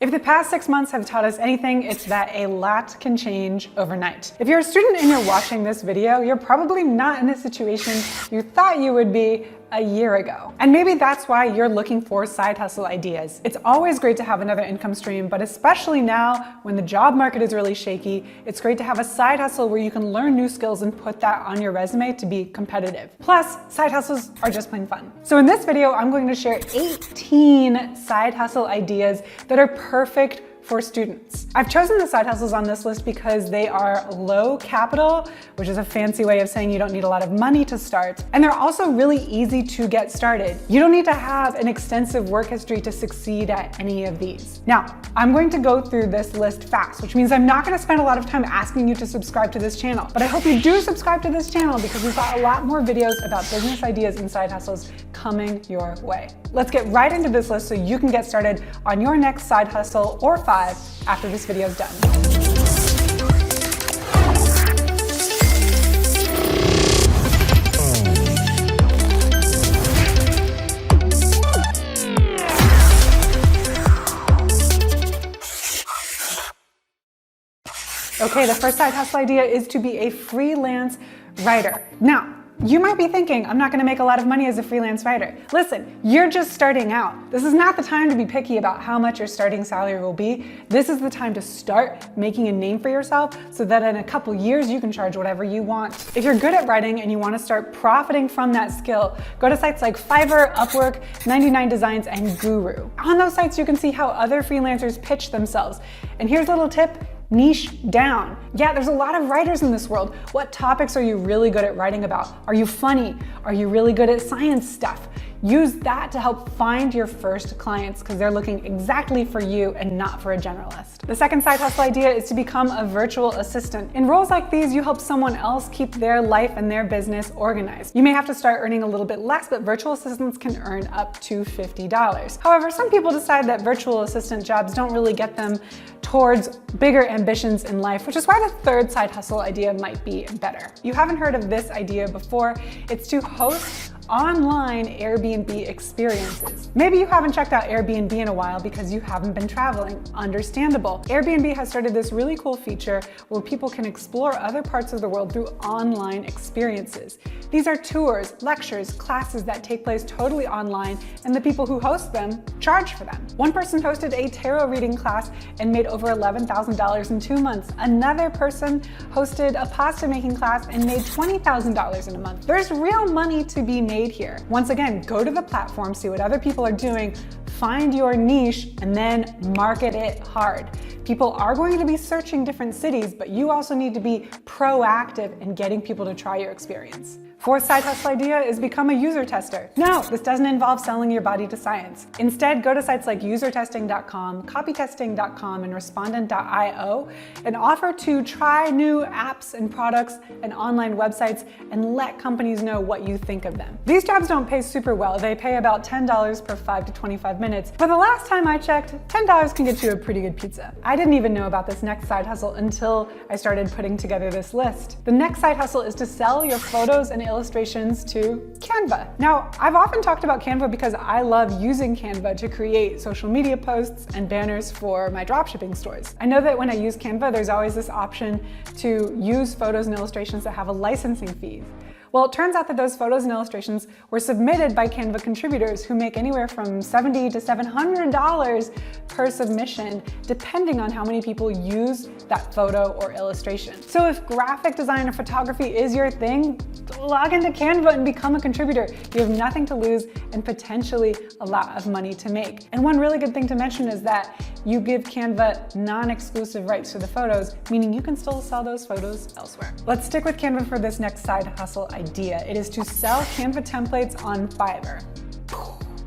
If the past 6 months have taught us anything, it's that a lot can change overnight. If you're a student and you're watching this video, you're probably not in the situation you thought you would be a year ago. And maybe that's why you're looking for side hustle ideas. It's always great to have another income stream, but especially now when the job market is really shaky, it's great to have a side hustle where you can learn new skills and put that on your resume to be competitive. Plus, side hustles are just plain fun. So in this video, I'm going to share 18 side hustle ideas that are perfect for students. I've chosen the side hustles on this list because they are low capital, which is a fancy way of saying you don't need a lot of money to start. And they're also really easy to get started. You don't need to have an extensive work history to succeed at any of these. Now, I'm going to go through this list fast, which means I'm not going to spend a lot of time asking you to subscribe to this channel. But I hope you do subscribe to this channel because we've got a lot more videos about business ideas and side hustles coming your way. Let's get right into this list so you can get started on your next side hustle or 5 after this video is done. Okay, the first side hustle idea is to be a freelance writer. Now, you might be thinking, I'm not gonna make a lot of money as a freelance writer. Listen, you're just starting out. This is not the time to be picky about how much your starting salary will be. This is the time to start making a name for yourself so that in a couple years you can charge whatever you want. If you're good at writing and you wanna start profiting from that skill, go to sites like Fiverr, Upwork, 99 Designs, and Guru. On those sites, you can see how other freelancers pitch themselves. And here's a little tip. Niche down. Yeah, there's a lot of writers in this world. What topics are you really good at writing about? Are you funny? Are you really good at science stuff? Use that to help find your first clients because they're looking exactly for you and not for a generalist. The second side hustle idea is to become a virtual assistant. In roles like these, you help someone else keep their life and their business organized. You may have to start earning a little bit less, but virtual assistants can earn up to $50. However, some people decide that virtual assistant jobs don't really get them towards bigger ambitions in life, which is why the third side hustle idea might be better. You haven't heard of this idea before. It's to host online Airbnb experiences. Maybe you haven't checked out Airbnb in a while because you haven't been traveling. Understandable. Airbnb has started this really cool feature where people can explore other parts of the world through online experiences. These are tours, lectures, classes that take place totally online, and the people who host them charge for them. One person hosted a tarot reading class and made over $11,000 in 2 months. Another person hosted a pasta making class and made $20,000 in a month. There's real money to be made here. Once again, go to the platform, see what other people are doing, find your niche, and then market it hard. People are going to be searching different cities, but you also need to be proactive in getting people to try your experience. Fourth side hustle idea is become a user tester. No, this doesn't involve selling your body to science. Instead, go to sites like usertesting.com, copytesting.com, and respondent.io and offer to try new apps and products and online websites and let companies know what you think of them. These jobs don't pay super well. They pay about $10 per 5 to 25 minutes. But the last time I checked, $10 can get you a pretty good pizza. I didn't even know about this next side hustle until I started putting together this list. The next side hustle is to sell your photos and illustrations to Canva. Now, I've often talked about Canva because I love using Canva to create social media posts and banners for my dropshipping stores. I know that when I use Canva, there's always this option to use photos and illustrations that have a licensing fee. Well, it turns out that those photos and illustrations were submitted by Canva contributors who make anywhere from $70 to $700 per submission, depending on how many people use that photo or illustration. So if graphic design or photography is your thing, log into Canva and become a contributor. You have nothing to lose and potentially a lot of money to make. And one really good thing to mention is that you give Canva non-exclusive rights to the photos, meaning you can still sell those photos elsewhere. Let's stick with Canva for this next side hustle idea. It is to sell Canva templates on Fiverr.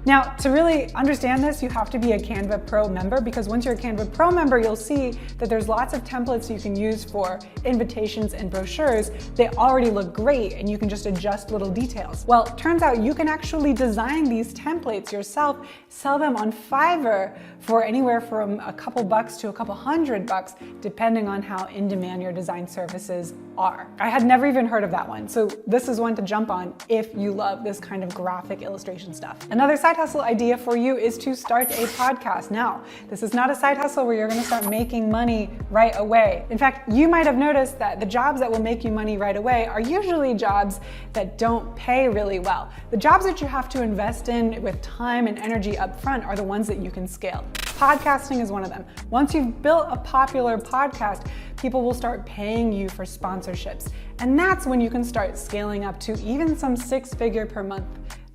Now, to really understand this, you have to be a Canva Pro member because once you're a Canva Pro member, you'll see that there's lots of templates you can use for invitations and brochures. They already look great and you can just adjust little details. Well, it turns out you can actually design these templates yourself, sell them on Fiverr for anywhere from a couple bucks to a couple $100, depending on how in demand your design services are. I had never even heard of that one, so this is one to jump on if you love this kind of graphic illustration stuff. Another side side hustle idea for you is to start a podcast. Now, this is not a side hustle where you're going to start making money right away. In fact, you might have noticed that the jobs that will make you money right away are usually jobs that don't pay really well. The jobs that you have to invest in with time and energy up front are the ones that you can scale. Podcasting is one of them. Once you've built a popular podcast, people will start paying you for sponsorships. And that's when you can start scaling up to even some six-figure per month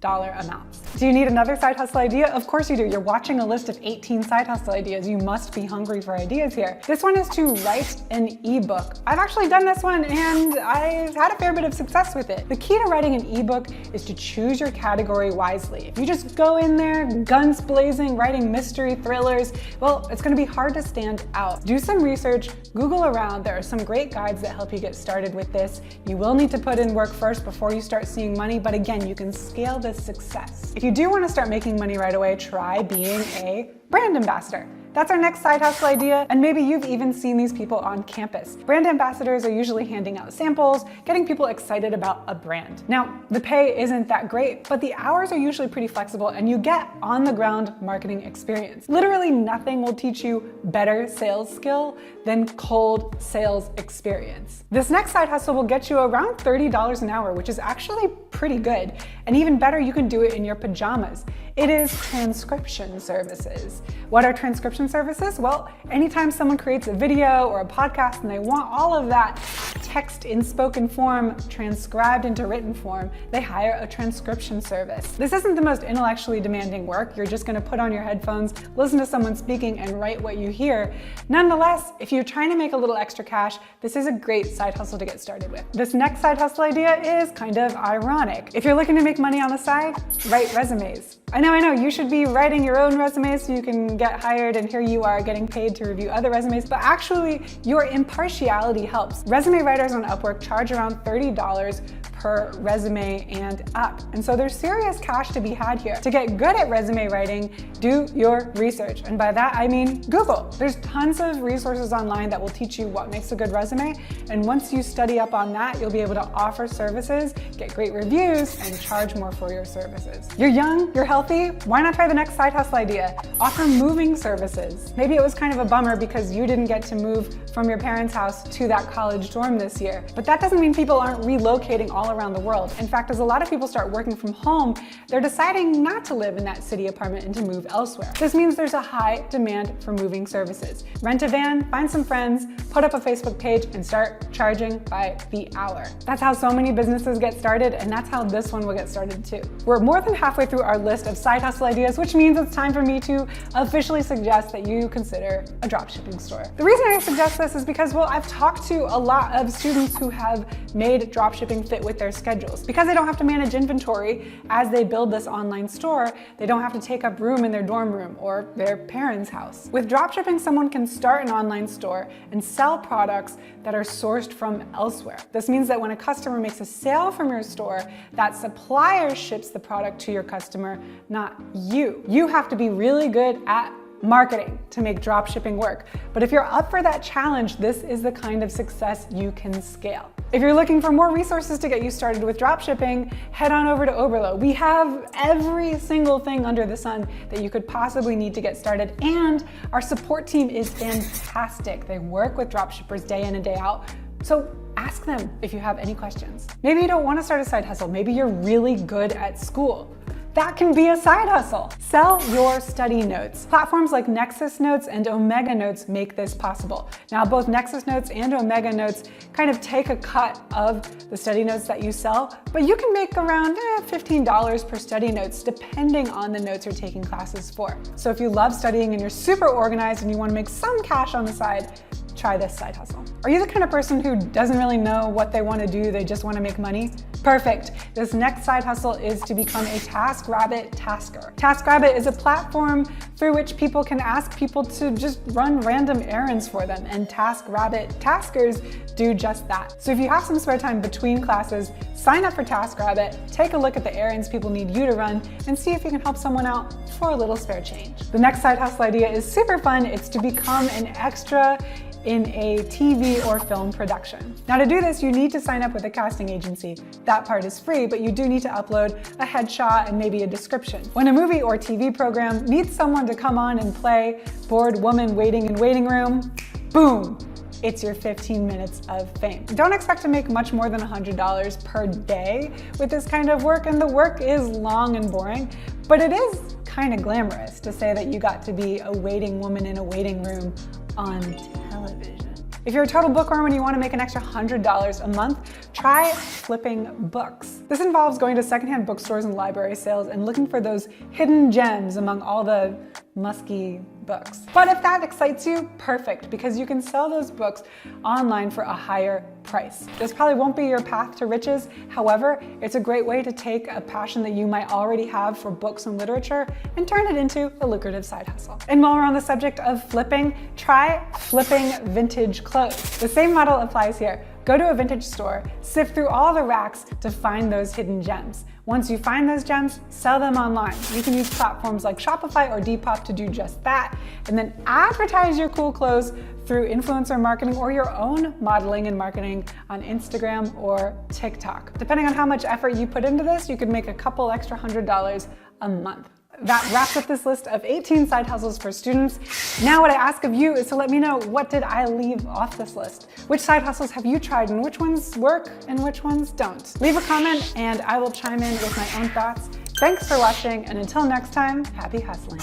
amounts. Do you need another side hustle idea? Of course you do. You're watching a list of 18 side hustle ideas. You must be hungry for ideas here. This one is to write an ebook. I've actually done this one and I've had a fair bit of success with it. The key to writing an ebook is to choose your category wisely. If you just go in there, guns blazing, writing mystery thrillers, well, it's going to be hard to stand out. Do some research, Google around. There are some great guides that help you get started with this. You will need to put in work first before you start seeing money, but again, you can scale this success. If you do want to start making money right away, try being a brand ambassador. That's our next side hustle idea, and maybe you've even seen these people on campus. Brand ambassadors are usually handing out samples, getting people excited about a brand. Now, the pay isn't that great, but the hours are usually pretty flexible and you get on-the-ground marketing experience. Literally nothing will teach you better sales skill than cold sales experience. This next side hustle will get you around $30 an hour, which is actually pretty good. And even better, you can do it in your pajamas. It is transcription services. What are transcription services? Well, anytime someone creates a video or a podcast and they want all of that text in spoken form transcribed into written form, they hire a transcription service. This isn't the most intellectually demanding work. You're just going to put on your headphones, listen to someone speaking, and write what you hear. Nonetheless, if you're trying to make a little extra cash, this is a great side hustle to get started with. This next side hustle idea is kind of ironic. If you're looking to make money on the side, write resumes. I know, you should be writing your own resumes so you can get hired, and here you are getting paid to review other resumes, but actually your impartiality helps. Resume writers on Upwork charge around $30 per resume and up. And so there's serious cash to be had here. To get good at resume writing, do your research. And by that, I mean Google. There's tons of resources online that will teach you what makes a good resume. And once you study up on that, you'll be able to offer services, get great reviews, and charge more for your services. You're young, you're healthy, why not try the next side hustle idea? Offer moving services. Maybe it was kind of a bummer because you didn't get to move from your parents' house to that college dorm this year. But that doesn't mean people aren't relocating all around the world. In fact, as a lot of people start working from home, they're deciding not to live in that city apartment and to move elsewhere. This means there's a high demand for moving services. Rent a van, find some friends, put up a Facebook page, and start charging by the hour. That's how so many businesses get started, and that's how this one will get started too. We're more than halfway through our list of side hustle ideas, which means it's time for me to officially suggest that you consider a dropshipping store. The reason I suggest this is because, well, I've talked to a lot of students who have made dropshipping fit with their schedules. Because they don't have to manage inventory as they build this online store, they don't have to take up room in their dorm room or their parents' house. With dropshipping, someone can start an online store and sell products that are sourced from elsewhere. This means that when a customer makes a sale from your store, that supplier ships the product to your customer, not you. You have to be really good at marketing to make dropshipping work. But if you're up for that challenge, this is the kind of success you can scale. If you're looking for more resources to get you started with dropshipping, head on over to Oberlo. We have every single thing under the sun that you could possibly need to get started, and our support team is fantastic. They work with dropshippers day in and day out. So ask them if you have any questions. Maybe you don't want to start a side hustle. Maybe you're really good at school. That can be a side hustle. Sell your study notes. Platforms like Nexus Notes and Omega Notes make this possible. Now, both Nexus Notes and Omega Notes kind of take a cut of the study notes that you sell, but you can make around $15 per study notes depending on the notes you're taking classes for. So if you love studying and you're super organized and you want to make some cash on the side, try this side hustle. Are you the kind of person who doesn't really know what they want to do, they just want to make money? Perfect. This next side hustle is to become a TaskRabbit tasker. TaskRabbit is a platform through which people can ask people to just run random errands for them, and TaskRabbit taskers do just that. So if you have some spare time between classes, sign up for TaskRabbit, take a look at the errands people need you to run, and see if you can help someone out for a little spare change. The next side hustle idea is super fun. It's to become an extra in a TV or film production. Now to do this, you need to sign up with a casting agency. That part is free, but you do need to upload a headshot and maybe a description. When a movie or TV program needs someone to come on and play bored woman waiting in waiting room, boom, it's your 15 minutes of fame. Don't expect to make much more than $100 per day with this kind of work, and the work is long and boring, but it is kind of glamorous to say that you got to be a waiting woman in a waiting room on television. If you're a total bookworm and you want to make an extra $100 a month, try flipping books. This involves going to secondhand bookstores and library sales and looking for those hidden gems among all the musky books. But if that excites you, perfect, because you can sell those books online for a higher price. This probably won't be your path to riches. However, it's a great way to take a passion that you might already have for books and literature and turn it into a lucrative side hustle. And while we're on the subject of flipping, try flipping vintage clothes. The same model applies here. Go to a vintage store, sift through all the racks to find those hidden gems. Once you find those gems, sell them online. You can use platforms like Shopify or Depop to do just that, and then advertise your cool clothes through influencer marketing or your own modeling and marketing on Instagram or TikTok. Depending on how much effort you put into this, you could make a couple extra $100 a month. That wraps up this list of 18 side hustles for students. Now what I ask of you is to let me know, what did I leave off this list? Which side hustles have you tried and which ones work and which ones don't? Leave a comment and I will chime in with my own thoughts. Thanks for watching, and until next time, happy hustling.